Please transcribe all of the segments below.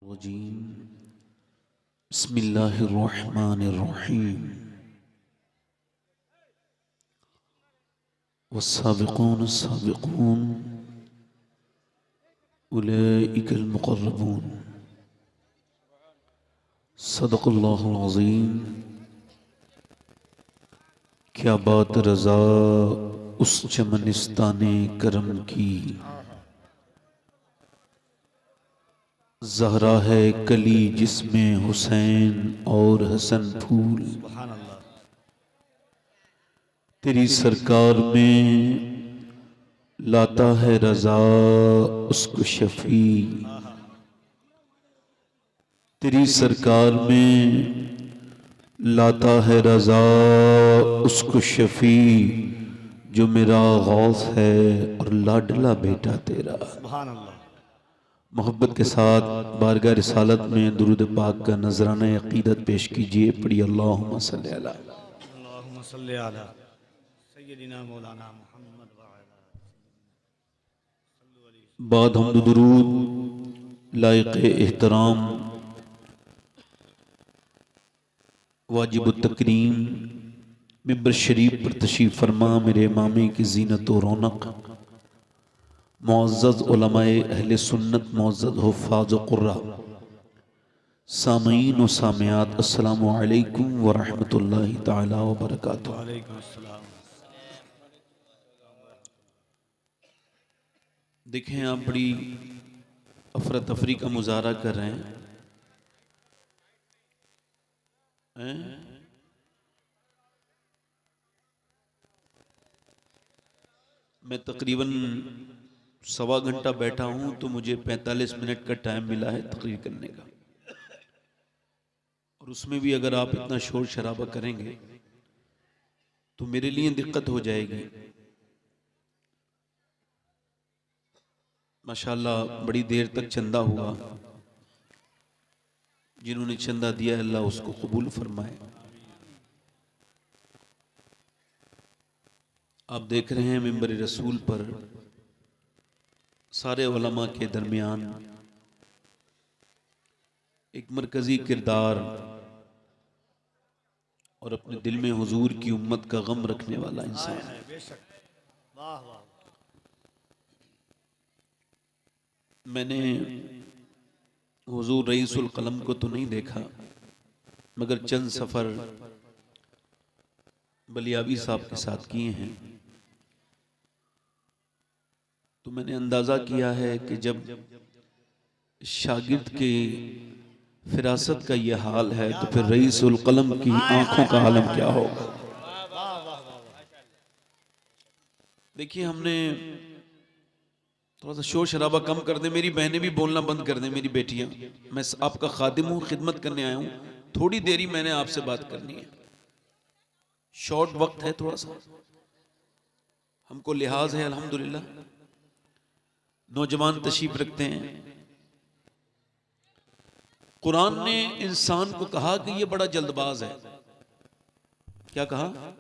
रजीम बिस्मिल्लाहिर्रहमानिर्रहीम वस्साबिकून अस्साबिकून उलैइकल मुक़र्रबून सदक़ल्लाहुल अज़ीम। क्या बात रज़ा उस चमनिस्ताने करम की, ज़हरा है कली जिसमें हुसैन और हसन फूल। तेरी सरकार में लाता है रज़ा उसको शफ़ी, तेरी सरकार में लाता है रज़ा उसको शफ़ी, जो मेरा गौस है और लाडला बेटा तेरा। मोहब्बत के साथ बारगाह रिसालत में दुरूद पाक का नजराना अकीदत पेश कीजिए। पढ़िए अल्लाहुम्मा सल्ली अला सय्यदिना मौलाना मुहम्मद व अला बाद हमद दुरूद लायक एहतराम वाजिब तकरीम मिंबर शरीफ पर तशरीफ फरमा मेरे इमामे की जीनत व रौनक मुअज़्ज़ज़ उलमाए अहले सुन्नत मुअज़्ज़ज़ हुफ़्फ़ाज़ व क़ुर्रा सामीन व सामियात अस्सलामु अलैकुम व रहमतुल्लाहि तआला व बरकातुहू। वालेकुम अस्सलाम। देखें आप बड़ी अफरा तफरी का मुजाहरा कर रहे हैं, हैं? मैं तकरीबन सवा घंटा बैठा हूं तो मुझे 45 मिनट का टाइम मिला है तकरीर करने का, और उसमें भी अगर आप इतना शोर शराबा करेंगे तो मेरे लिए दिक्कत हो जाएगी। माशाल्लाह बड़ी देर तक चंदा हुआ, जिन्होंने चंदा दिया अल्लाह उसको कबूल फरमाए। आप देख रहे हैं मिंबर रसूल पर सारे उलमा के दरमियान एक मरकजी किरदार और अपने दिल में हुजूर की उम्मत का गम रखने वाला इंसान है। बेशक, वाह वाह। मैंने हुजूर रईसुल कलम को तो नहीं देखा, मगर चंद सफर बलियावी साहब के साथ किए हैं, तो मैंने अंदाजा किया है कि जब शागिर्द के फिरासत का यह हाल है तो फिर रईसुल कलम की आंखों का आलम क्या होगा। देखिए, हमने थोड़ा सा शोर शराबा कम कर दे, मेरी बहनें भी बोलना बंद कर दें, मेरी बेटियां। मैं आपका खादिम हूं, खिदमत करने आया हूं, थोड़ी देरी मैंने आपसे बात करनी है, शॉर्ट वक्त है, थोड़ा सा हमको लिहाज है। अल्हम्दुलिल्लाह नौजवान तशरीफ रखते हैं। कुरान ने इंसान को कहा कि यह बड़ा जल्दबाज है। क्या कहा?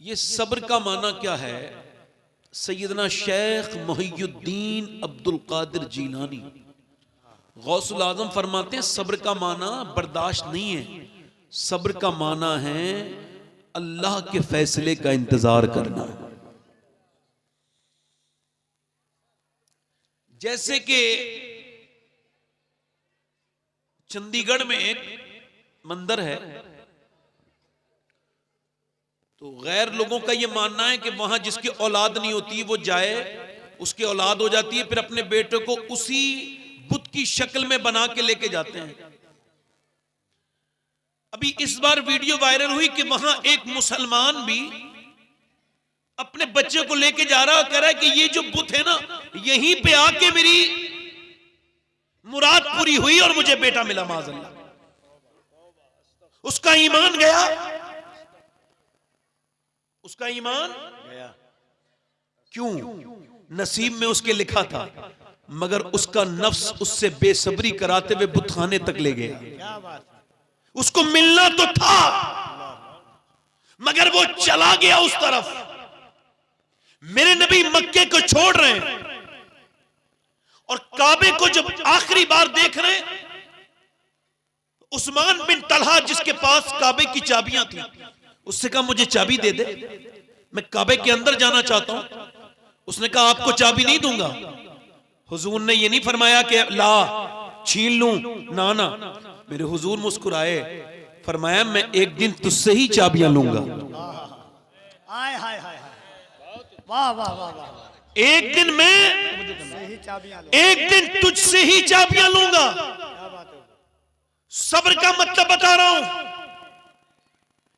ये सब्र का माना क्या है? सैयदना शेख मुहियुद्दीन अब्दुल कादिर जीलानी गौसुल आजम फरमाते हैं, सब्र का माना बर्दाश्त नहीं है, सब्र का माना है अल्लाह के फैसले का इंतजार करना। जैसे कि चंडीगढ़ में एक मंदिर है, तो गैर लोगों का यह मानना है कि वहां जिसकी औलाद नहीं होती वो जाए, उसकी औलाद हो जाती है, फिर अपने बेटे को उसी बुत की शक्ल में बना के लेके जाते हैं। अभी इस बार वीडियो वायरल हुई कि वहां एक मुसलमान भी अपने बच्चे को लेके जा रहा है, कह रहा है कि ये जो बुत है ना, यहीं पे आके मेरी मुराद पूरी हुई और मुझे बेटा मिला। माज़अल्लाह, उसका ईमान गया, उसका ईमान गया। क्यों? नसीब में उसके लिखा था, मगर उसका नफ्स उससे बेसब्री कराते हुए बुतखाने तक ले गया। क्या बात है। उसको मिलना तो था, मगर वो चला गया उस तरफ। मेरे नबी मक्के को छोड़ रहे हैं, काबे को जब आखिरी बार देख रहे, उस्मान बिन तलहा जिसके पास काबे की चाबियां थी, उससे कहा मुझे चाबी दे दे, मैं काबे के अंदर जाना चाहता हूं। उसने कहा आपको चाबी नहीं दूंगा। हुजूर ने ये नहीं फरमाया कि ला छीन लूं, ना ना, मेरे हुजूर मुस्कुराए, फरमाया मैं एक दिन तुझसे ही चाबियां लूंगा। आय हाय हाय हाय, वाह वाह वाह वाह, एक दिन मैं, सही चाबियां लो। एक दिन तुझसे ही चाबियां लूंगा। क्या बात है। सब्र का मतलब बता रहा हूं।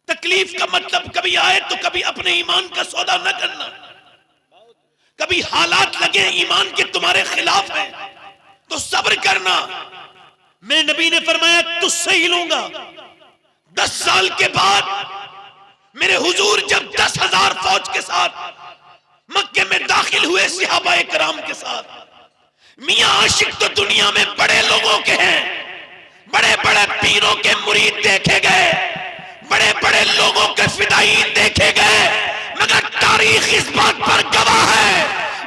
तकलीफ का मतलब कभी आए तो कभी अपने ईमान का सौदा न करना। कभी हालात लगे ईमान के तुम्हारे खिलाफ है तो सब्र करना। मेरे नबी ने फरमाया तुझसे ही लूंगा। 10 साल के बाद मेरे हुजूर जब 10,000 फौज के साथ मक्के में दाखिल हुए सहाबा कराम के साथ, मियां आशिक तो दुनिया में बड़े लोगों के हैं, बड़े बड़े पीरों के मुरीद देखे गए, बड़े बड़े लोगों के फिदायीन देखे गए, मगर तारीख इस बात पर गवाह है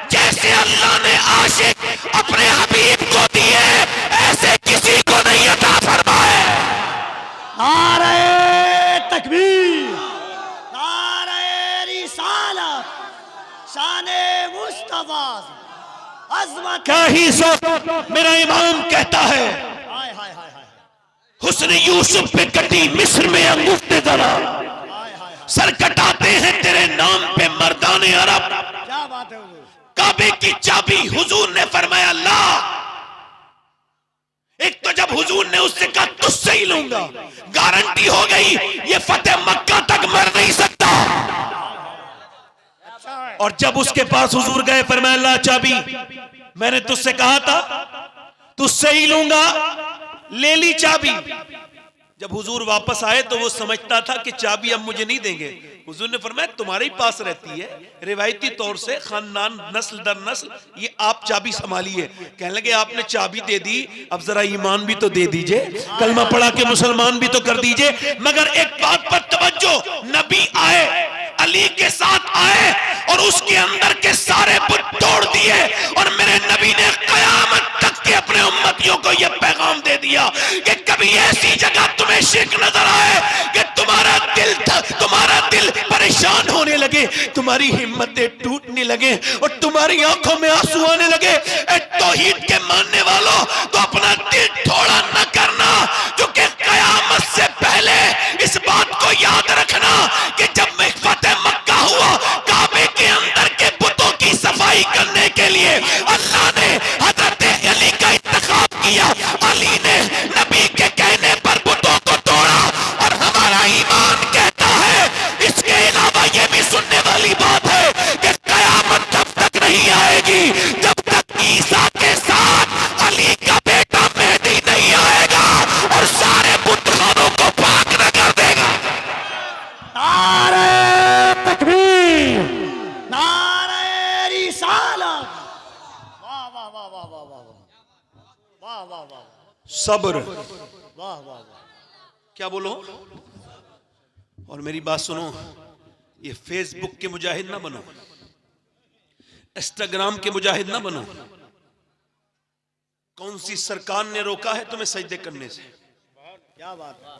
जैसे अल्लाह ने आशिक अपने हबीब को दिए ऐसे किसी को नहीं अता फरमाए। नारे तकबीर, नारे रिसालत, शाने मुस्तफा, अज़मत। क्या ही सोच, मेरा इमाम कहता है हाय हाय हाय हाय, हुस्न यूसुफ पे कटी मिस्र में अंगूठे जरा, हाय हाय, सर कटाते हैं तेरे नाम पे मर्दाने अरब। क्या बात है हुजूर। काबे की चाबी हुजूर ने फरमाया ला। एक तो जब हुजूर ने उससे कहा तुझसे ही लूंगा, गारंटी हो गई ये फतेह मक्का तक मर नहीं सकता। अच्छा है। और जब उसके पास हुजूर गए फरमाया ला चाबी, मैंने तुझसे कहा था तुझसे ही लूंगा, ले ली चाबी। जब हुजूर वापस आए तो वो समझता था कि चाबी अब मुझे नहीं देंगे। हुजूर ने फरमाया तुम्हारे ही पास रहती है, रिवायती तौर से खानदान नस्ल दर नस्ल, ये आप चाबी संभालिए। कहने लगे आपने चाबी दे दी, अब जरा ईमान भी तो दे दीजिए, कलमा पढ़ा के मुसलमान भी तो कर दीजिए। मगर एक बात पर तवज्जो, नबी आए, अली के साथ आए और उसके अंदर के सारे बुत तोड़ दिए, और मेरे नबी ने कयामत तक के अपने उम्मतियों को यह पैगाम दे दिया कि कभी ऐसी जगह तुम्हें शिर्क नजर आए कि तुम्हारा दिल परेशान होने लगे, तुम्हारी हिम्मतें टूटने लगे और तुम्हारी आंखों में आंसू आने लगे, तौहीद के मानने वालों तो अपना दिल थोड़ा न करना, क्योंकि कयामत से पहले इस बात को याद रखना कि जब मैं फतेह मक्का हुआ, काबे के अंदर के बुतों की सफाई करने के लिए अल्लाह ने हजरत अली का इंतखाब किया। अली ने नबी के कहने पर बुतों को तोड़ा, और हमारा ईमान कहता है, इसके अलावा यह भी सुनने वाली बात है कि कयामत तब तक नहीं आएगी जब तक ईसा के साथ अली का बेटा मेहदी नहीं आएगा और सारे बुत खानों को पाक न कर देगा। नारे तकबीर, नारे रिसालत, वाह वाह वाह वाह वाह वाह वाह वाह वाह, सब्र, वाह वाह वाह। क्या बोलो। और मेरी बात सुनो, ये फेसबुक के मुजाहिद ना बनो, इंस्टाग्राम के मुजाहिद ना बनो। कौन सी सरकार ने रोका है तुम्हें सजदे करने से? क्या बात है।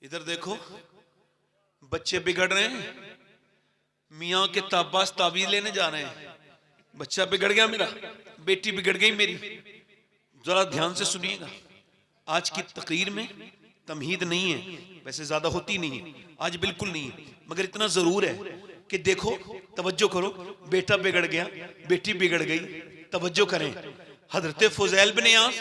इधर देखो, बच्चे बिगड़ रहे हैं, मियाँ के ताबास ताबीज लेने जा रहे हैं। बच्चा बिगड़ गया मेरा, बेटी बिगड़ गई मेरी। जरा ध्यान से सुनिएगा, आज की तकरीर में तमहीद नहीं है, वैसे ज्यादा होती नहीं है, आज बिल्कुल नहीं है, मगर इतना जरूर है कि देखो, तवज्जो करो, बेटा बिगड़ गया, बेटी बिगड़ गई, तवज्जो करें। हजरत फुज़ैल बिन यास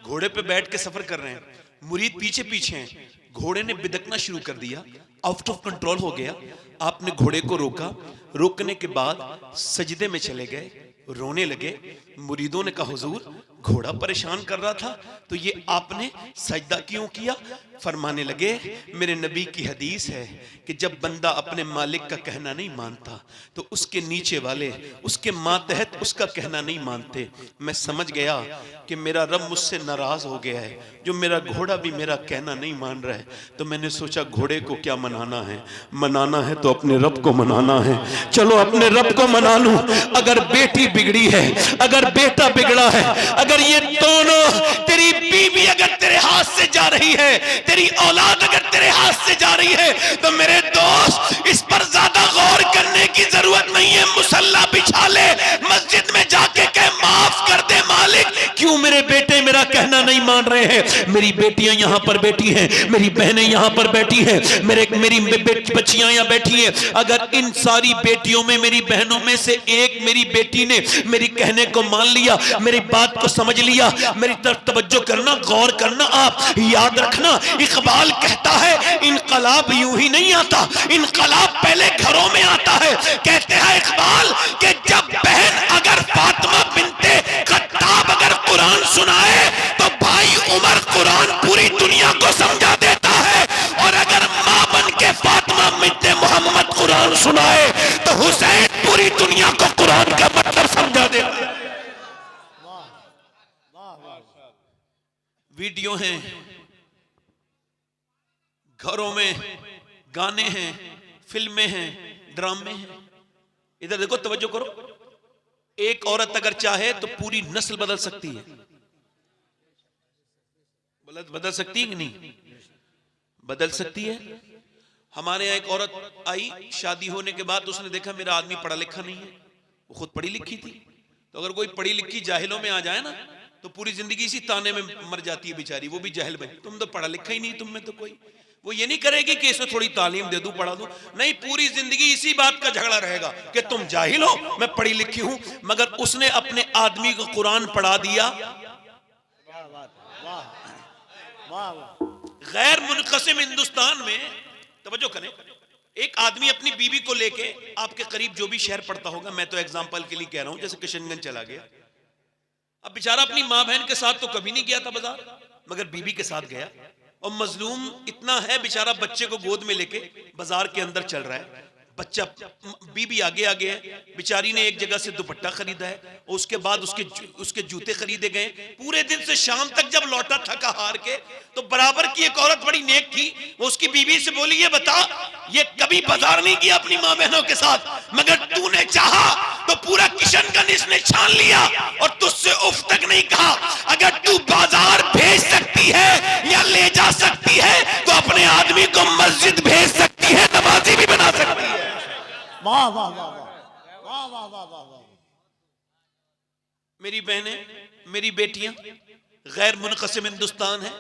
घोड़े पे बैठ के सफर कर रहे हैं, मुरीद पीछे पीछे हैं, घोड़े ने बिदकना शुरू कर दिया, आउट ऑफ कंट्रोल हो गया। आपने घोड़े को रोका, रोकने के बाद सजदे में चले गए, रोने लगे। मुरीदों ने कहा हुजूर घोड़ा परेशान कर रहा था तो ये आपने सजदा क्यों किया? फरमाने लगे मेरे नबी की हदीस है कि जब बंदा अपने मालिक का कहना नहीं मानता तो उसके नीचे वाले उसके मातहत उसका कहना नहीं मानते। मैं समझ गया कि मेरा रब मुझसे नाराज हो गया है, जो मेरा घोड़ा भी मेरा कहना नहीं मान रहा है। तो मैंने सोचा घोड़े को क्या मनाना है, मनाना है तो अपने रब को मनाना है। चलो अपने रब को मना लूं। अगर बेटी बिगड़ी है, अगर बेटा बिगड़ा है, अगर ये दोनों, तेरी बीवी अगर तेरे हाथ से जा रही है, तेरी औलाद अगर तेरे हाथ से जा रही है, तो मेरे दोस्त इस पर ज्यादा गौर करने की जरूरत नहीं है। मुसल्ला बिछा ले, मस्जिद में जाके कह माफ कर दे मालिक, क्यों मेरे बेटे मेरा कहना नहीं मान रहे हैं। मेरी बेटियां यहां पर बैठी हैं, मेरी बहनें यहां पर बैठी हैं, मेरी बच्चियां यहां बैठी हैं। अगर इन सारी बेटियों में, मेरी बहनों में से एक मेरी बेटी ने मेरी कहने को मान लिया, मेरी बात को समझ लिया, मेरी तरफ तवज्जो करना, गौर करना। आप याद रखना, इकबाल कहता है इनकलाब यूं ही नहीं आता, इनकलाब पहले घरों में आता है। कहते हैं इकबाल कि जब बहन अगर फातिमा बिनते खत्ताब अगर कुरान सुनाए तो भाई उमर कुरान पूरी दुनिया को समझा देता है, और अगर मां बन के फातिमा बिनते मोहम्मद कुरान सुनाए तो हुसैन पूरी दुनिया को कुरान का मतलब समझा देता है। वीडियो हैं, घरों में गाने हैं, फिल्में हैं, ड्रामे हैं। इधर देखो, तवज्जो करो। एक औरत अगर चाहे तो पूरी नस्ल बदल सकती है। बदल सकती है कि नहीं? बदल सकती है। हमारे यहाँ एक औरत आई, शादी होने के बाद उसने देखा मेरा आदमी पढ़ा लिखा नहीं है, वो खुद पढ़ी लिखी थी। तो अगर कोई पढ़ी लिखी जाहिलों में आ जाए ना, तो पूरी जिंदगी इसी ताने में मर जाती है बेचारी, वो भी जाहिल बनी। तुम तो पढ़ा लिखा ही नहीं, तुम में तो कोई, वो ये नहीं करेगी कि इसको थोड़ी तालीम दे दूं, पढ़ा दूं, नहीं, पूरी जिंदगी इसी बात का झगड़ा रहेगा कि तुम जाहिल हो, मैं पढ़ी लिखी हूं। मगर उसने अपने आदमी को कुरान पढ़ा दिया। गैर मुनक़सिम हिंदुस्तान में, तवज्जो करें, एक आदमी अपनी बीवी को लेके आपके करीब जो भी शहर पड़ता होगा, मैं तो एग्जांपल के लिए कह रहा हूं, जैसे किशनगंज चला गया, अब बेचारा अपनी माँ बहन के साथ तो कभी नहीं गया था बाजार, मगर बीबी के साथ गया, और मजलूम इतना है बेचारा, बच्चे को गोद में लेके बाजार के अंदर चल रहा है, बच्चा, बीबी आगे आगे है, बेचारी ने एक जगह से दुपट्टा खरीदा है, और उसके बाद उसके जूते खरीदे गए। पूरे दिन से शाम तक जब लौटा थका हार के, तो बराबर की एक औरत बड़ी नेक थी, वो उसकी बीवी से बोली, ये बता, ये कभी बाजार नहीं किया अपनी माँ बहनों के साथ, मगर तूने चाहा तो पूरा किशनगंज इसने छान लिया और तुझसे उफ तक नहीं कहा। अगर तू बाजार भेज सकती है या ले जा सकती है, तो अपने आदमी को मस्जिद भेज सकती है, नमाजी भी बना सकती है। वाह वाह वाह वाह वाह वाह वाह वाह। मेरी बहनें, मेरी बेटियां, गैर मुनक़सिम हिंदुस्तान है।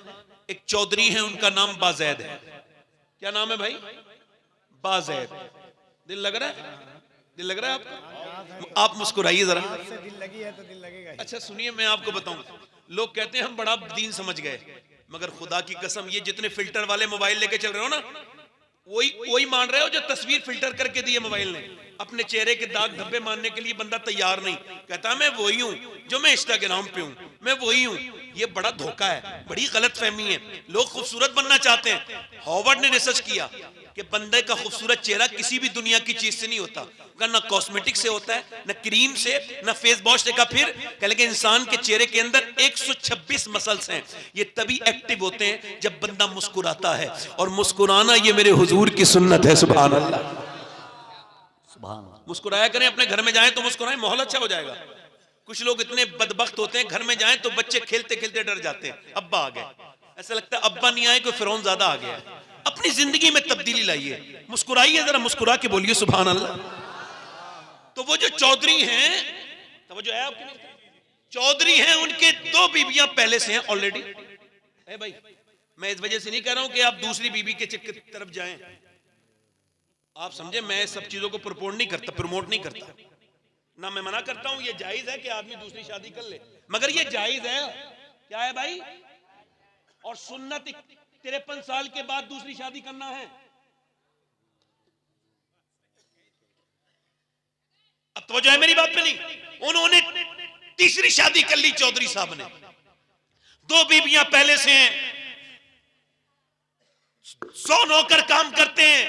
एक चौधरी है, उनका नाम बाज़ैद है। क्या नाम है भाई? बाज़ैद। दिल लग रहा है? दिल लग रहा है आपको? आप मुस्कुराइए जरा। दिल लगी है तो दिल लगेगा। अच्छा सुनिए, मैं आपको बताऊं, लोग कहते हैं हम बड़ा दीन समझ गए, मगर खुदा की कसम, ये जितने फिल्टर वाले मोबाइल लेके चल रहे हो ना, वही मान रहे हो जो तस्वीर फिल्टर करके दी है मोबाइल ने। अपने चेहरे के दाग धब्बे मानने के लिए बंदा तैयार नहीं, कहता मैं वही हूं जो मैं इंस्टाग्राम पे हूं, मैं वही हूं। ये बड़ा धोखा है, बड़ी गलत फहमी है। लोग खूबसूरत बनना चाहते हैं। हॉवर्ड ने रिसर्च किया कि बंदे का खूबसूरत चेहरा किसी भी दुनिया की चीज से नहीं होता, ना कॉस्मेटिक से होता है, ना क्रीम से, ना फेस वॉश से। का फिर कह लेकिन इंसान के चेहरे के अंदर 126 मसल्स हैं। ये तभी एक्टिव होते हैं जब बंदा मुस्कुराता है, और मुस्कुराना ये मेरे हुजूर की सुन्नत है। सुभान अल्लाह। सुभान अल्लाह। मुस्कुराया करें, अपने घर में जाएं तो मुस्कुराएं, माहौल अच्छा हो जाएगा। कुछ लोग इतने बदबख्त होते हैं, घर में जाएं तो बच्चे खेलते खेलते डर जाते हैं, अब्बा आ गए, ऐसा लगता है अब्बा नहीं आए, कोई फिरौन ज्यादा आ गया है। अपनी जिंदगी में तब्दीली लाइए, मुस्कुराइए, जरा मुस्कुरा के बोलिए सुभान अल्लाह। तो वो जो चौधरी हैं, तो वो जो है आपके चौधरी हैं, उनके 2 बीबियां पहले से हैं ऑलरेडी। भाई मैं इस वजह से नहीं कह रहा हूं कि आप दूसरी बीबी के तरफ जाएं, आप समझे, मैं सब चीजों को प्रमोट नहीं करता, ना मैं मना करता हूं। ये जायज है कि आदमी दूसरी शादी कर ले, मगर ये जायज है, क्या है भाई, और सुन्नत 53 साल के बाद दूसरी शादी करना है। अब तो जो है मेरी बात पे नहीं, उन्होंने तीसरी शादी कर ली चौधरी साहब ने। 2 बीवियां पहले से हैं, 100 नौकर काम करते हैं,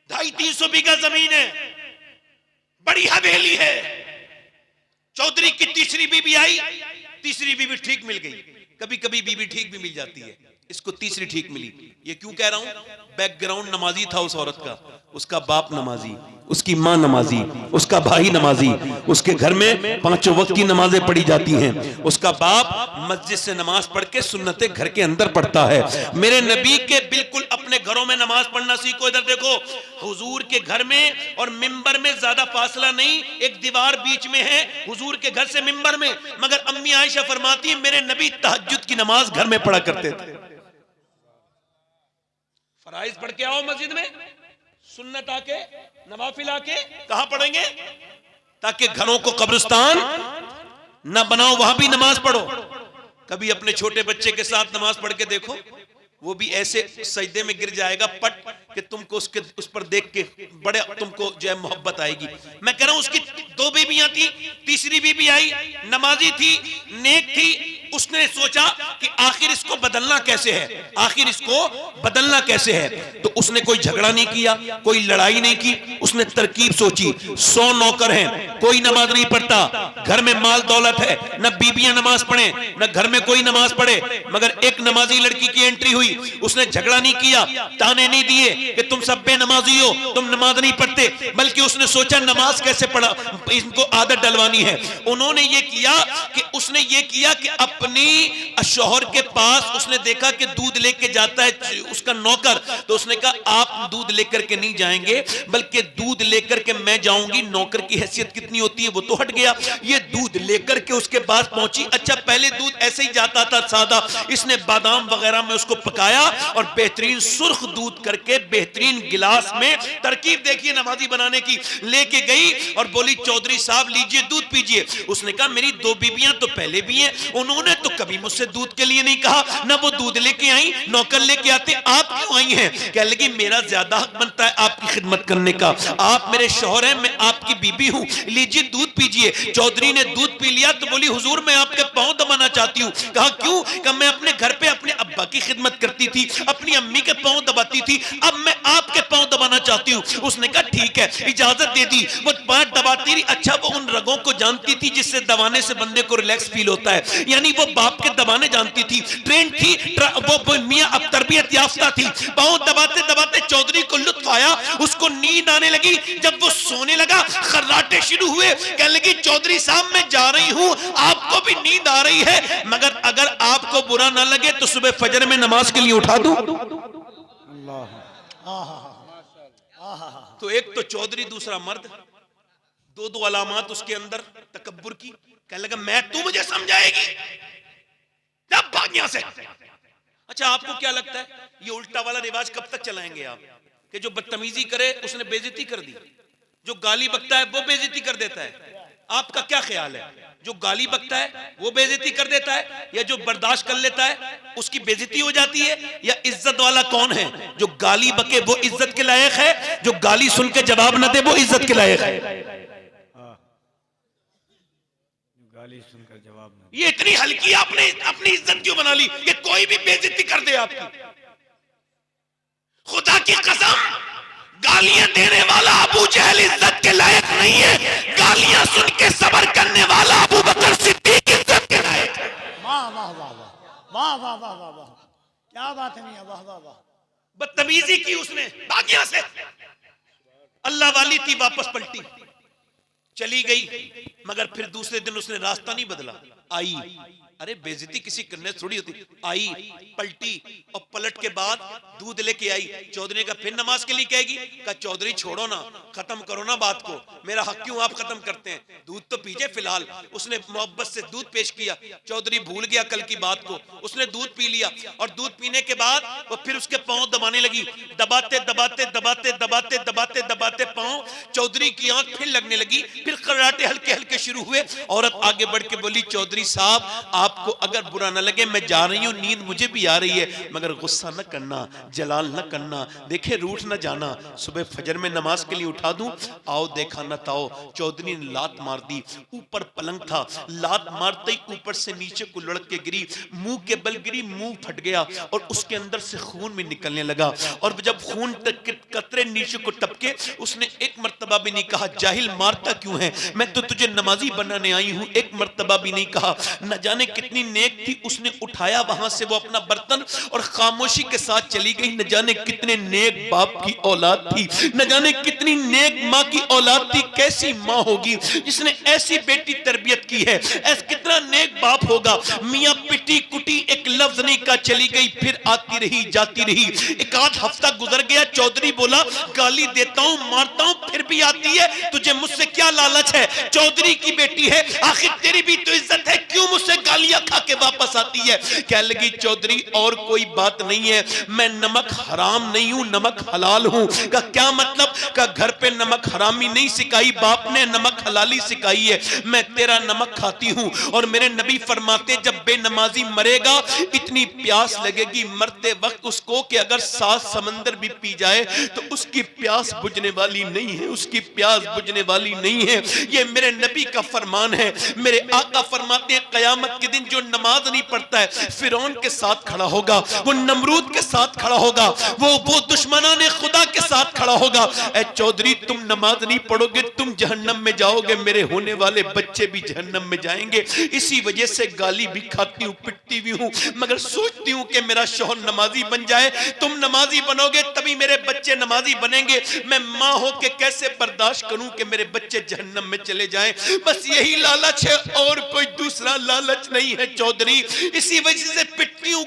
250-300 बीघा जमीन है, बड़ी हवेली है। चौधरी की तीसरी बीवी आई, तीसरी बीवी ठीक मिल गई। कभी कभी बीवी ठीक भी मिल जाती है, इसको तीसरी ठीक मिली। ये क्यों कह रहा हूं? बैकग्राउंड नमाजी था उस औरत का, उसका बाप नमाजी, उसकी मां नमाजी, उसका भाई नमाजी, उसके घर में 5 वक्त की नमाजें पढ़ी जाती हैं, उसका बाप मस्जिद से नमाज पढ़ के सुन्नतें घर के अंदर पढ़ता है। मेरे नबी के बिल्कुल अपने घरों में नमाज पढ़ना सीखो। इधर देखो, हुजूर के घर में और मिंबर में ज्यादा फासला नहीं, एक दीवार बीच में है हुजूर के घर से मिंबर में। मगर अम्मी आयशा फरमाती है मेरे नबी तहज्जुद की नमाज घर में पढ़ा करते थे। फराइज पढ़ के आओ मस्जिद में, सुन्नत आके, नवाफिल आके कहां पढ़ेंगे? ताकि घरों को कब्रिस्तान ना बनाओ, वहां भी नमाज पढ़ो। कभी अपने छोटे बच्चे के साथ नमाज पढ़ के देखो, वो भी ऐसे सजदे में गिर जाएगा पट कि तुमको उस पर देख के बड़े तुमको जो है मोहब्बत आएगी। मैं कह रहा हूं उसकी 2 बीवियां थी, तीसरी बीवी आई, नमाजी थी, नेक थी। उसने सोचा कि आखिर इसको बदलना कैसे है, आखिर इसको बदलना कैसे है। तो उसने कोई झगड़ा नहीं किया, कोई लड़ाई नहीं की, उसने तरकीब सोची। 100 नौकर हैं, कोई नमाज नहीं पढ़ता, घर में माल दौलत है, न बीबियां नमाज पढ़े न घर में कोई नमाज पढ़े, मगर एक नमाजी लड़की की एंट्री हुई। उसने झगड़ा नहीं किया, ताने नहीं दिए कि तुम सब बेनमाजी हो, तुम नमाज नहीं पढ़ते, बल्कि उसने सोचा नमाज कैसे पढ़ा, इनको आदत डलवानी है। उन्होंने ये किया कि अपनी शौहर के पास उसने देखा कि दूध लेके जाता है उसका नौकर, तो उसने कहा आप दूध लेकर के नहीं जाएंगे, बल्कि दूध लेकर के मैं जाऊंगी। नौकर की हैसियत कितनी होती है वो तो हट गया, ये दूध लेकर के उसके पास पहुंची। अच्छा, पहले दूध ऐसे ही जाता था सादा, इसने बादाम वगैरह में उसको पकाया और बेहतरीन सुर्ख दूध करके बेहतरीन गिलास में, तरकीब देखिए नमाजी बनाने की, लेके गई और बोली चौधरी साहब लीजिए दूध पीजिए। उसने कहा मेरी 2 बीबियां तो पहले भी हैं, उन्होंने तो कभी मुझसे दूध के लिए नहीं कहा, ना वो दूध लेके आई, नौकर लेके आते, आप क्यों आई हैं? कह लगी मेरा ज्यादा हक बनता है आपकी खिदमत करने का, आप मेरे शौहर हैं, मैं आपकी बीबी हूं, लीजिए दूध पीजिए। चौधरी ने दूध पी लिया तो बोली हुजूर मैं आपके पांव दबाना चाहती हूं। कहा क्यों? कहा मैं अपने घर पे अपने अब्बा की खिदमत करती थी, अपनी अम्मी के पांव दबाती थी, अब मैं आपके पांव दबाना चाहती हूं। उसने कहा ठीक है, इजाजत दे दी। वो पांव दबाती रही। अच्छा, वो उन रगों को जानती थी जिससे दबाने से बंदे को रिलैक्स फील होता है, यानी वो बाप के दबाने जानती थी, ट्रेन थी, वो मियां अब तरबियत याफ्ता थी। पांव दबाते दबाते चौधरी को लुत्फ आया, उसको नींद आने लगी। जब वो सोने लगा खर्राटे शुरू हुए, कहने लगी चौधरी साहब मैं जा रही हूं, आपको भी नींद आ रही है, मगर अगर आपको बुरा ना लगे तो सुबह फजर में नमाज के लिए उठा दूं। तो एक तो चौधरी, दूसरा मर्द, 2 अलामत उसके अंदर तकब्बुर की। कहने लगा मैं, तू मुझे समझाएगी, जब भाग यहां से। अच्छा, आपको क्या लगता है ये उल्टा वाला रिवाज कब तक चलाएंगे आप, कि जो बदतमीजी करे उसने बेइज्जती कर दी, जो गाली बकता है वो बेइज्जती कर देता है? आपका क्या ख्याल है, जो गाली बकता है वो बेइज्जती कर देता है, या जो बर्दाश्त कर लेता है उसकी बेइज्जती हो जाती है? या इज्जत वाला कौन है? जो गाली बके वो इज्जत के लायक है, जो गाली सुन के जवाब न दे वो इज्जत के लायक है। गाली सुनकर जवाब न, ये इतनी हल्की आपने अपनी इज्जत क्यों बना ली? ये कोई भी बेइज्जती कर दे आपकी। खुदा की कसम, गालियां देने वाला अबू जहल इज्जत के लायक नहीं है, गालियां सुन के सब्र करने वाला अबू बकर सिद्दीक इज्जत के लायक है। वाह वाह वाह वाह वाह वाह वाह वाह वाह, क्या बात है मियां, वाह वाह वाह। बदतमीजी की उसने, भाग्या से। अल्लाह वाली थी, वापस पलटी, चली गई, मगर फिर दूसरे दिन उसने रास्ता नहीं बदला, आई। अरे बेइज्जती किसी करने थोड़ी होती, आई, पलटी और पलट के बाद दूध लेके आई। चौधरी का फिर नमाज के लिए कहेगी? कहा चौधरी छोड़ो ना, खत्म करो ना बात को, मेरा हक क्यों आप खत्म करते हैं, दूध तो पीजिए फिलहाल। उसने मोहब्बत से दूध पेश किया, चौधरी भूल गया कल की बात को, उसने दूध पी लिया और दूध पीने के बाद वो फिर उसके पांव दबाने लगी, दबाते दबाते दबाते दबाते दबाते दबाते पांव, चौधरी की आंख फिर लगने लगी, फिर खर्राटे हल्के हल्के शुरू हुए। औरत आगे बढ़ के बोली चौधरी साहब आपको अगर बुरा ना लगे, मैं जा रही हूँ, नींद मुझे भी आ रही है, मगर गुस्सा न करना, जलाल न करना, देखे रूठ न जाना। सुबह फजर में नमाज के लिए उठा दूं, आओ देखा न ताओ, चौधरी ने लात मार दी। ऊपर पलंग था, लात मारते ही ऊपर से नीचे को लुढ़क के गिरी, मुंह के बल गिरी, मुंह फट गया और उसके अंदर से खून भी निकलने लगा। और जब खून कतरे नीचे को टपके, उसने एक मर्तबा भी नहीं कहा जाहिल मारता क्यों है, मैं तो तुझे नमाजी बनाने आई हूं, एक मर्तबा भी नहीं कहा। न जाने कितनी नेक थी, उसने उठाया वहां से वो अपना बर्तन और खामोशी के साथ चली गई। न जाने कितने नेक बाप की औलाद थी, न जाने कितनी नेक माँ की औलाद थी। कैसी माँ होगी जिसने ऐसी बेटी तरबियत की है, कितना नेक बाप होगा। मियाँ पिटी कुटी एक लफ्ज नहीं का चली गई, फिर आती रही जाती रही। एक आध हफ्ता गुजर गया, चौधरी बोला गाली देता हूं मारता हूं फिर भी आती है, तुझे मुझसे क्या लालच है, चौधरी की बेटी है, आखिर तेरी भी तो इज्जत है, क्यों मुझसे गालियां खा के वापस आती है। कह लगी चौधरी और कोई बात नहीं है, मैं नमक हराम नहीं हूं, नमक हलाल हूं। का क्या मतलब, का घर पे नमक हरामी नहीं सिखाई, बाप ने नमक हलाली सिखाई है। मैं तेरा नमक खाती हूं और मेरे नबी फरमाते जब बेनमाजी मरेगा इतनी प्यास लगेगी मरते वक्त उसको कि अगर 7 समंदर भी पी जाए तो उसकी प्यास बुझने वाली नहीं है, उसकी प्यास बुझने वाली नहीं है। ये मेरे नबी का फरमान है। मेरे आका फरमाते हैं क़यामत के दिन जो नमाज नहीं पढ़ता है फिरौन के साथ खड़ा होगा, वो नमरूद के साथ खड़ा होगा, वो दुश्मनाने खुदा के साथ खड़ा होगा। ए चौधरी तुम नमाज नहीं पढ़ोगे तुम जहन्नम में जाओगे, मेरे होने वाले बच्चे भी जहन्नम में जाएंगे। इसी वजह से गाली भी खाती हूँ, पिटती भी हूँ, मगर सोचती हूँ कि मेरा शौहर नमाजी बन जाए। तुम नमाजी बनोगे तभी मेरे बच्चे नमाजी बनेंगे। मैं माँ हो के कैसे बर्दाश्त करूं कि मेरे बच्चे जहन्नम में चले जाएं। बस यही लालच है और कोई दूसरा लालच नहीं है चौधरी। इसी वजह से पिटती हूँ,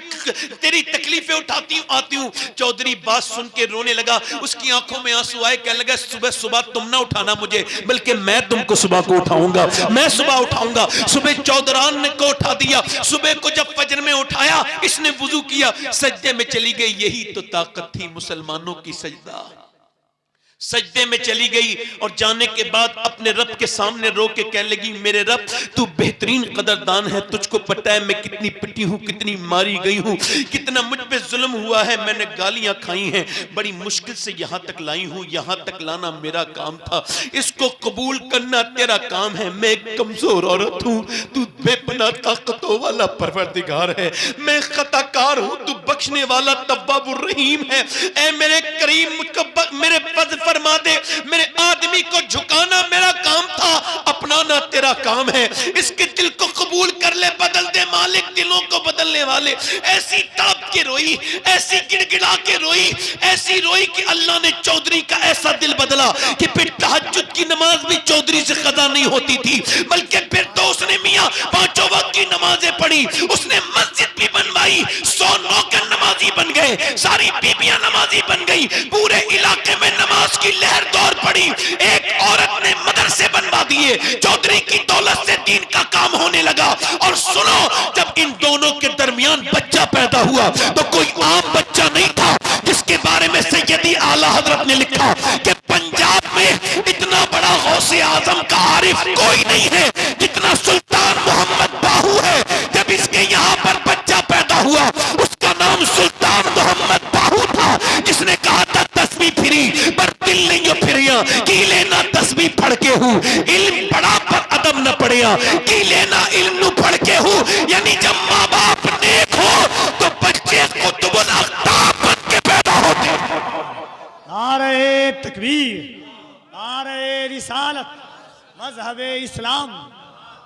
तेरी तकलीफें उठाती हूँ, आती हूँ। चौधरी बात सुन के रोने लगा, उसकी आंखों में आंसू आए, कहने लगा सुबह सुबह तुम ना उठाना मुझे, बल्कि मैं तुमको सुबह को उठाऊंगा, मैं सुबह उठाऊंगा। सुबह चौधरान ने को उठा दिया। सुबह को जब फजर में उठाया, इसने वुजू किया, सजदे में चली गई। यही तो ताकत थी मुसलमानों की, सजदा। सजदे में चली गई और जाने के बाद अपने रब के सामने रो के कहने लगी मेरे रब तू बेहतरीन कदरदान है, तुझको पता है मैं कितनी पिटी हूँ, कितनी मारी गई हूँ, कितना मुझ पे जुल्म हुआ है, मैंने गालियां खाई हैं, बड़ी मुश्किल से यहाँ तक लाई हूँ, यहाँ तक लाना मेरा काम था, इसको कबूल करना तेरा काम है। मैं एक कमजोर औरत हूँ, तू बेपनाह ताकतों वाला परवरदिगार है, मैं खताकार हूँ, तू बख्शने वाला तव्वाबुर रहीम है। ऐ मेरे करीम मुझको मेरे पद फरमा दे, मेरे आदमी को झुकाना मेरा काम था, अपनाना तेरा काम है। इसके दिल को कबूल कर ले, बदल दे मालिक दिलों को बदलने वाले। ऐसी ताप के रोई, ऐसी गिड़गिड़ा के रोई, ऐसी रोई कि अल्लाह ने चौधरी का ऐसा दिल बदला कि फिर तहज्जुद की नमाज भी चौधरी से कदा नहीं होती थी, बल्कि फिर तो उसने मियां 5 वक्त की नमाजें पढ़ी, उसने मस्जिद भी बनवाई, 100 नौकर नमाजी बन गए, सारी बीबियां नमाजी बन गई, पूरे इलाके में नमाज की लहर दौड़ पड़ी। एक औरत ने मदरसे बनवा दिए, चौधरी की दौलत से दीन का काम होने लगा। और सुनो, जब इन दोनों के दरमियान बच्चा पैदा हुआ तो कोई आम बच्चा नहीं था, जिसके बारे में सैयदी आला हजरत ने लिखा कि पंजाब में इतना बड़ा गौसे आजम का आरिफ कोई नहीं है जितना सुल्तान मोहम्मद बाहू है। जब इसके यहाँ पर बच्चा पैदा हुआ, उसका नाम सुल्तान मोहम्मद बाहू था, जिसने कहा था तस्बीह फिरी पर दिल नहीं फिरिया, की लेना तस्बीह पढ़ के हूँ, इल्म पढ़ा पर अदब न पढ़िया, की लेना इल्म पढ़ के हूँ। यानी जब माँ बाप नेक हो तो बच्चे कुतुबुल अख्ताब बन के पैदा होते। नारे तकबीर, नारे रिसालत, मजहबे इस्लाम,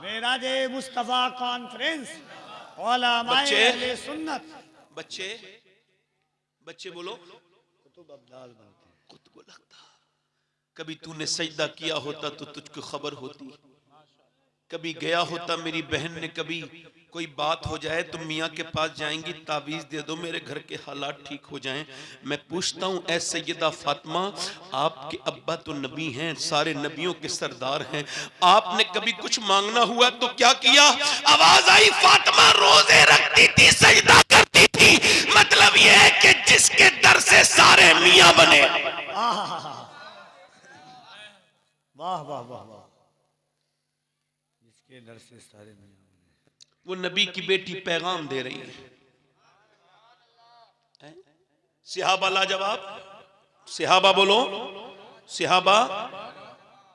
मेराजे मुस्तफा कॉन्फ्रेंस, उलमाए अहले सुन्नत। बच्चे बोलो कुतुबुल अख्ताब। कभी तूने सजदा किया होता तो तुझको खबर होती, कभी गया होता मेरी बहन ने, कभी कोई बात हो जाए तो मियाँ के पास जाएंगी, तावीज़ दे दो मेरे घर के हालात ठीक हो जाएं। मैं पूछता हूँ ऐ सैयदा फातिमा, आपके अब्बा तो नबी हैं, सारे नबियों के सरदार हैं, आपने कभी कुछ मांगना हुआ तो क्या किया? आवाज आई फातिमा रोजे रखती थी, सजदा करती थी। मतलब यह है कि जिसके दर से सारे मियाँ बने। वाह वाह वाह वाह, जिसके डर से सारे मियां बने। वो नबी की बेटी पैगाम दे रही है। सिहाबा लाजवाब, सिहाबा बोलो, सिहाबा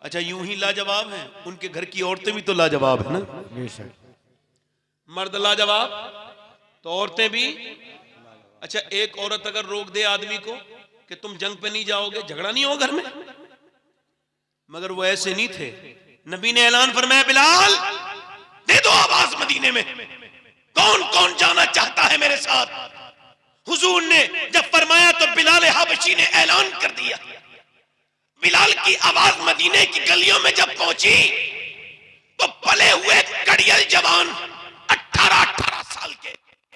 अच्छा यूं ही लाजवाब हैं, उनके घर की औरतें भी तो लाजवाब है ना। मर्द लाजवाब तो औरतें भी। अच्छा एक औरत अगर रोक दे आदमी को कि तुम जंग पे नहीं जाओगे, झगड़ा नहीं होगा घर में, मगर वो ऐसे नहीं थे। नबी ने ऐलान फरमाया, बिलाल दे दो आवाज मदीने में, कौन कौन जाना चाहता है मेरे साथ। हुजूर ने जब फरमाया तो बिलाल हबशी ने ऐलान कर दिया। बिलाल की आवाज मदीने की गलियों में जब पहुंची तो पले हुए कड़ियल जवान 18-18 साल के,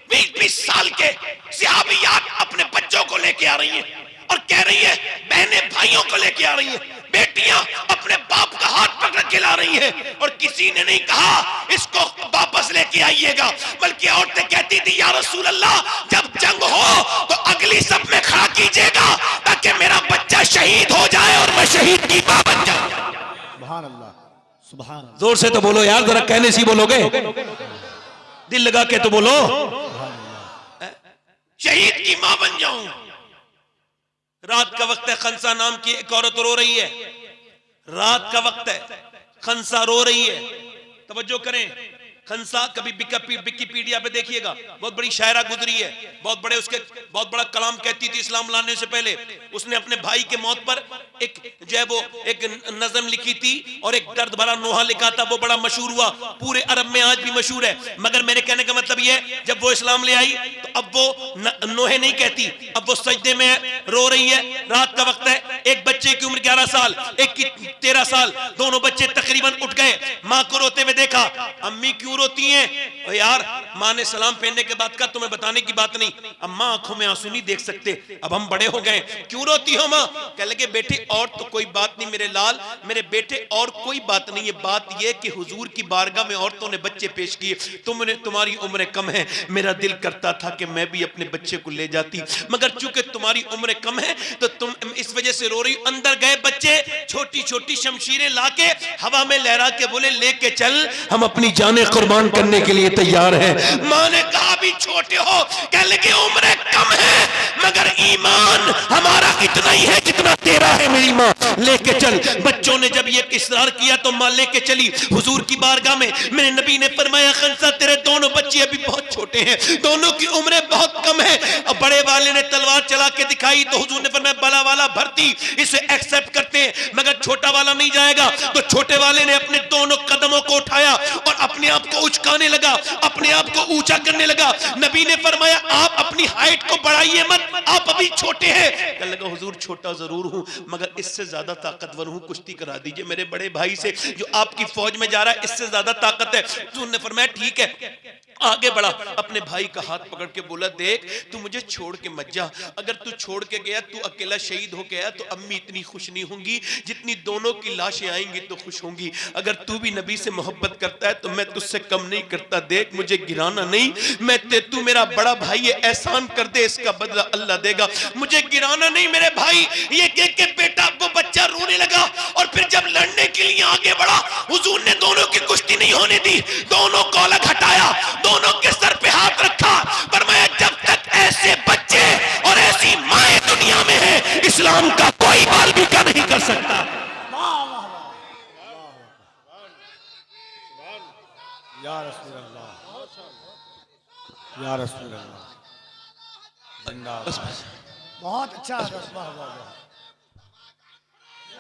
20-20 साल के सहाबियात अपने बच्चों को लेके आ रही हैं और कह रही है, बहनें भाइयों को लेके आ रही हैं, बेटियां अपने बाप का हाथ पकड़ के ला रही हैं। और किसी ने नहीं कहा इसको वापस लेके आइएगा, बल्कि औरतें कहती थी, या रसूल अल्लाह जब जंग हो तो अगली सब में खड़ा कीजिएगा ताकि मेरा बच्चा शहीद हो जाए और मैं शहीद की मां बन जाऊं। सुभान अल्लाह, सुभान अल्लाह, जोर से तो बोलो यार, जरा कहने से बोलोगे, दिल लगा के तो बोलो, शहीद की मां बन जाऊं। रात का वक्त है, खंसा नाम की एक औरत रो रही है। रात का वक्त है, खंसा रो रही है। तवज्जो करें, खंसा कभी विकिपीडिया पे देखिएगा, बहुत बड़ी शायरा गुजरी है, बहुत बड़ा कलाम कहती थी इस्लाम लाने से पहले। उसने अपने भाई के मौत पर एक जो है वो एक नज़म लिखी थी और एक दर्द भरा नोहा लिखा था, वो बड़ा मशहूर हुआ, पूरे अरब में आज भी मशहूर है। मगर मेरे कहने का मतलब ये है, जब वो इस्लाम ले आई तो अब वो नोहे नहीं कहती, अब वो सजदे में रो रही है। रात का वक्त है, एक बच्चे की उम्र 11 साल, एक की 13 साल, दोनों बच्चे तकरीबन उठ गए। माँ को रोते हुए देखा, अम्मी क्यों रोती हैं? और यार माँ ने सलाम पहनने के बाद का तुम्हें बताने की बात नहीं, अम्मा आंखों में आंसू नहीं देख सकते, अब हम बड़े हो गए, क्यों रोती हो माँ? कह लगे बेटे और तो कोई बात नहीं मेरे लाल, मेरे बेटे और कोई बात नहीं है, बात यह कि हुजूर की बारगाह में औरतों ने बच्चे पेश किए, तुम्हारी उम्र कम है, मेरा दिल करता था कि मैं भी अपने बच्चे को ले जाती, मगर चूंकि तुम्हारी उम्र कम है तो तुम इस वजह से रो रही। अंदर गए बच्चे, छोटी छोटी शमशीरें लाके हवा में लहरा के बोले, लेके चल, हम अपनी जाने कुर्बान करने के लिए तैयार हैं। माँ ने कहा भी छोटे हो, कह लगे उम्र कम है मगर ईमान हमारा इतना ही है जितना तेरा है मेरी माँ, लेके चल। बच्चों ने जब ये इसरार किया तो माँ लेके चली हुजूर की बारगाह में। मेरे नबी ने फरमाया, खंसा तेरे दोनों बच्चे अभी बहुत छोटे हैं, दोनों की उम्र बहुत कम है। अब बड़े वाले ने तलवार चला के दिखाई तो हुजूर ने फरमाया, बड़ा वाला भर्ती, इसे एक्सेप्ट करते हैं मगर छोटा वाला नहीं जाएगा। तो छोटे वाले ने अपने दोनों कदमों को उठाया और अपने आप को उचकाने लगा, अपने आप को ऊंचा करने लगा। नबी ने फरमाया, आप अपनी हाइट को बढ़ाइए मत, आप अभी छोटे हैं। कहने लगा, हुजूर छोटा जरूर हूं मगर इससे ज्यादा ताकतवर हूं, कुश्ती करा दीजिए मेरे बड़े भाई से जो आपकी फौज में जा रहा है, इससे ज्यादा ताकत है। हुजूर ने फरमाया ठीक है, आगे बढ़ा, अपने भाई का हाथ पकड़ के बोला, देख तू मुझे छोड़ के मत जा, अगर तू छोड़ के गया, तू अकेला शहीद हो गया तो अम्मी इतनी खुश नहीं होंगी जितनी दोनों की लाशें आएंगी तो खुश होंगी। अगर तू भी नबी से मोहब्बत करता है तो मैं तुझसे कम नहीं करता, देख मुझे गिराना नहीं, तू मेरा बड़ा भाई है, एहसान कर दे, इसका बदला अल्लाह देगा, मुझे गिराना नहीं मेरे भाई। ये कह के बेटा वो बच्चा रोने लगा और फिर जब लड़ने के लिए आगे बढ़ा, हुजूर ने दोनों की कुश्ती नहीं होने दी, दोनों को अलग हटाया, दोनों के सर पे हाथ रखा, फरमाया जब तक ऐसे बच्चे और ऐसी माएं दुनिया में है, इस्लाम का कोई बाल भी का नहीं कर सकता। या रसूल अल्लाह, या रसूल अल्लाह, जिंदाबाद। बहुत अच्छा, वाह वाह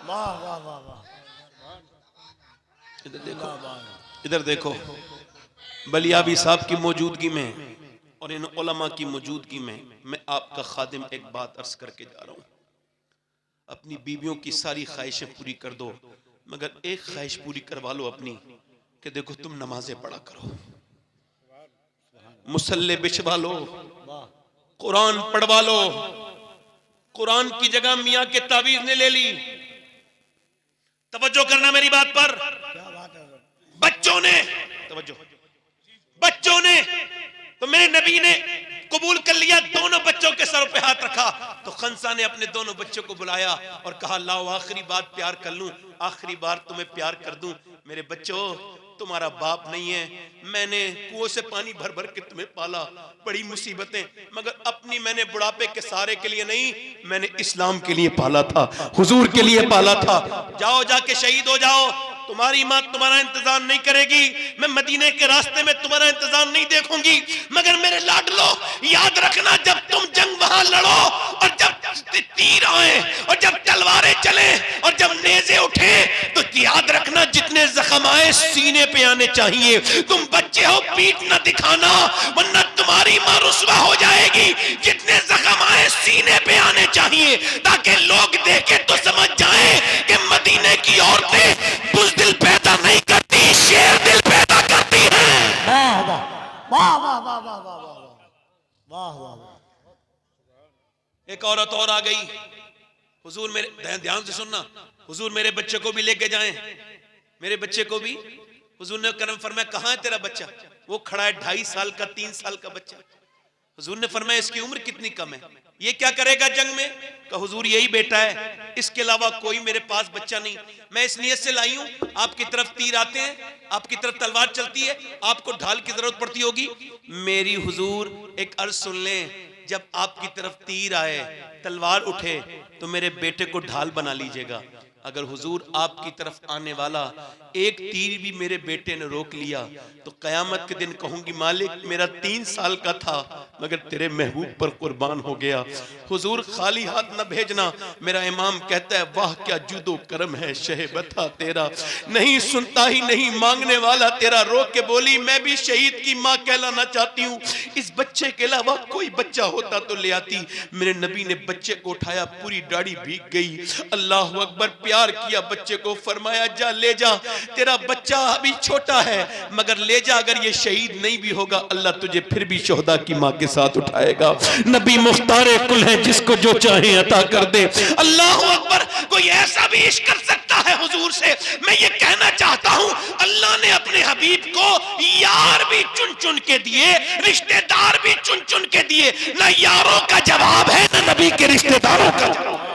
वाह वाह वाह वाह। इधर देखो, इधर देखो, बलियाबी साहब की मौजूदगी में और इन उलमा की मौजूदगी में मैं आपका खादिम एक बात अर्ज करके जा रहा हूं, अपनी बीवियों की सारी ख्वाहिशें पूरी कर दो मगर एक ख्वाहिश पूरी करवा लो अपनी, कि देखो तुम नमाजें पढ़ा करो, मुसल्ले बिछवा लो, कुरान पढ़वा लो। कुरान की जगह मियां के तावीज ने ले ली। तवज्जो करना मेरी बात पर, बच्चों ने तवज्जो, बच्चों ने तो मेरे नबी ने कबूल कर लिया, दोनों बच्चों के सरों पे हाथ रखा तो खंसा ने अपने दोनों बच्चों को बुलाया और कहा, लाओ आखिरी बात प्यार कर लूं, आखिरी बार तुम्हें प्यार कर दूं। मेरे बच्चों तुम्हारा बाप नहीं है, मैंने कुओं से पानी भर भर के तुम्हें पाला, बड़ी मुसीबतें, मगर अपनी मैंने बुढ़ापे के सहारे के लिए नहीं, मैंने इस्लाम के लिए पाला था, हुजूर के लिए पाला था। जाओ जाके शहीद हो जाओ, तुम्हारी माँ तुम्हारा इंतजार नहीं करेगी, मैं मदीने के रास्ते में तुम्हारा इंतजार नहीं देखूंगी। मगर मेरे लाडलो याद रखना, जब तुम जंग वहां लड़ो और जब तीर आए और जब तलवारें चले और जब नेज़े उठे, तो याद रखना जितने जख्म आए सीने पे आने चाहिए। तुम बच्चे हो, पीठ न दिखाना वरना तुम्हारी मां रुसवा हो जाएगी। जितने जख्म आए सीने पे आने चाहिए, ताकि लोग देखे तो समझ जाएं कि मदीने की औरतें बुज़दिल पैदा नहीं करती, शेर दिल पैदा करती हैं। वाह वाह वाह वाह वाह वाह वाह वाह वाह वाह। एक औरत और आ गई, हुजूर मेरे, ध्यान से सुनना, हुजूर मेरे बच्चे को भी लेके जाएं, मेरे बच्चे को भी। हुजूर ने करम फरमाया, कहाँ है तेरा बच्चा? वो खड़ा है, 2.5 साल का, 3 साल का बच्चा। हुजूर ने फरमाया, इसकी उम्र कितनी कम है, ये क्या करेगा जंग में? कहा हुजूर यही बेटा है, इसके अलावा कोई मेरे पास बच्चा नहीं। मैं इस नियत से लाई हूं, आपकी तरफ तीर आते हैं, आपकी तरफ तलवार चलती है, आपको ढाल की जरूरत पड़ती होगी। मेरी हुजूर एक अर्ज सुन लें, जब आपकी तरफ तीर आए, तलवार उठे, तो मेरे बेटे को ढाल बना लीजिएगा। अगर हुजूर आपकी तरफ आने वाला एक तीर भी मेरे बेटे ने रोक लिया, तो कयामत के दिन कहूंगी, मालिक मेरा 3 साल का था मगर तेरे महबूब पर कुर्बान हो गया। हुजूर खाली हाथ न भेजना। मेरा इमाम कहता है, वाह क्या जुदो करम है शहे बता तेरा, नहीं सुनता ही नहीं मांगने वाला तेरा। रो के बोली, मैं भी शहीद की माँ कहलाना चाहती हूँ, इस बच्चे के अलावा कोई बच्चा होता तो ले आती। मेरे नबी ने बच्चे को उठाया, पूरी दाढ़ी भीग गई, अल्लाह अकबर, प्यार किया बच्चे को, फरमाया जा ले जा, तेरा बच्चा अभी छोटा है मगर ले जा, अगर ये शहीद नहीं भी होगा अल्लाह तुझे फिर भी शोहदा की माँ के साथ उठाएगा। नबी मुख्तारे कुल है, जिसको जो चाहे अता कर दे। अल्लाह अकबर, कोई ऐसा भी इश्क कर सकता है हुजूर से? मैं ये कहना चाहता हूँ, अल्लाह ने अपने हबीब को यार भी चुन चुन के दिए, रिश्तेदार भी चुन चुन के दिए। ना यारों का जवाब है ना नबी के रिश्तेदारों का जवाब।